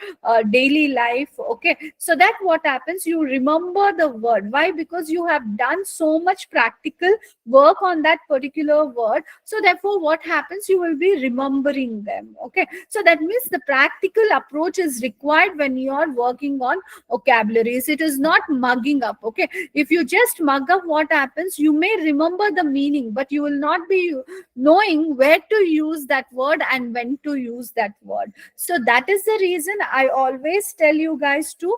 daily life. Okay, so that what happens, you remember the word. Why? Because you have done so much practical work on that particular word, so therefore what happens, you will be remembering them. Okay, so that means the practical approach is required when you are working on vocabularies. It is not mugging up. Okay, if you just mug up, what happens, you may remember the meaning, but you will not be knowing where to use that word and when to use that word. So that is the reason I always tell you guys to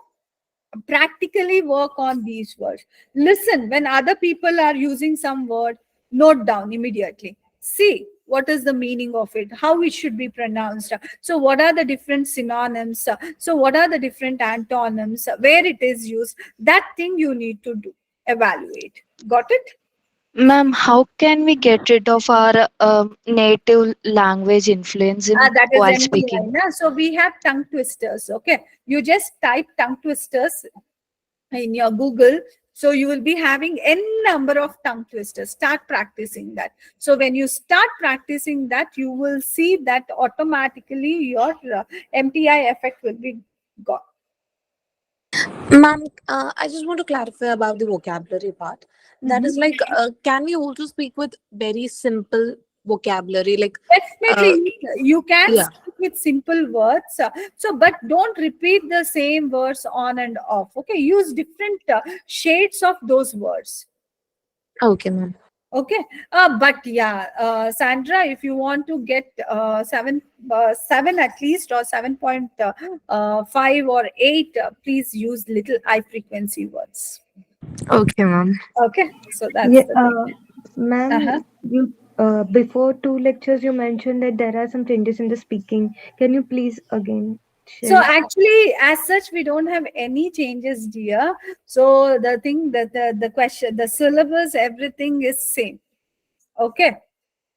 practically work on these words. Listen, when other people are using some word, note down immediately. See what is the meaning of it, how it should be pronounced. So what are the different synonyms? So what are the different antonyms? Where it is used? That thing you need to do. Evaluate. Got it? Ma'am, how can we get rid of our native language influence in That is while MPI. speaking? Na? So we have tongue twisters. Okay, you just type tongue twisters in your Google. So you will be having n number of tongue twisters. Start practicing that. So when you start practicing that, you will see that automatically your MPI effect will be gone. Ma'am, I just want to clarify about the vocabulary part. That is Mhm. like, can we also speak with very simple vocabulary? Like, Definitely, you can yeah. speak with simple words. So, but don't repeat the same words on and off. Okay, use different shades of those words. Okay, ma'am. Okay, but yeah, Sandra, if you want to get 7 at least, or 7.5 or 8, please use little high frequency words. Okay, ma'am. Okay, so that's Yeah, the thing. ma'am, Uh-huh. you before 2 lectures you mentioned that there are some changes in the speaking. Can you please again So share? actually, as such, we don't have any changes, dear. So the thing that the question, the syllabus, everything is same. Okay.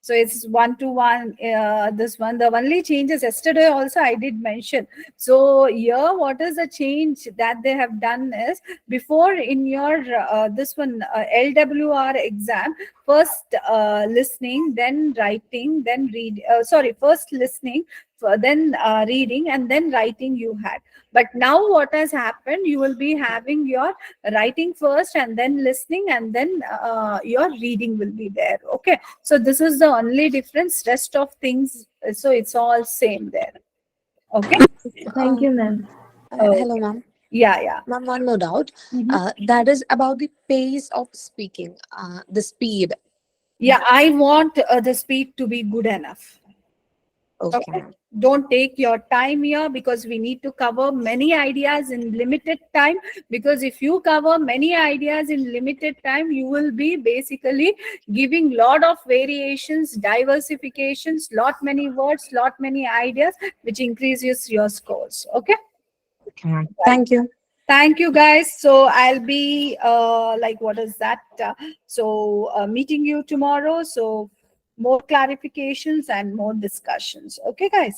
So it's 1 to 1. This one, the only changes yesterday also I did mention. So here, what is the change that they have done is, before in your this one LWR exam, first listening, then writing, then read. Sorry, first listening, then reading, and then writing you had. But now what has happened? You will be having your writing first, and then listening, and then your reading will be there. Okay, so this is the only difference. Rest of things, so it's all same there. Okay. Thank you, ma'am. Hello, Okay. ma'am. Yeah, yeah. Ma'am, one more doubt. Mhm. That is about the pace of speaking, the speed. Yeah, I want the speed to be good enough. Okay, Okay, ma'am. don't take your time here, because we need to cover many ideas in limited time. Because if you cover many ideas in limited time, you will be basically giving lot of variations, diversifications, lot many words, lot many ideas, which increases your scores. Okay. Okay, ma'am. Right. Thank you. Thank you, guys. So I'll be like, what is that? Meeting you tomorrow. So more clarifications and more discussions. Okay, guys.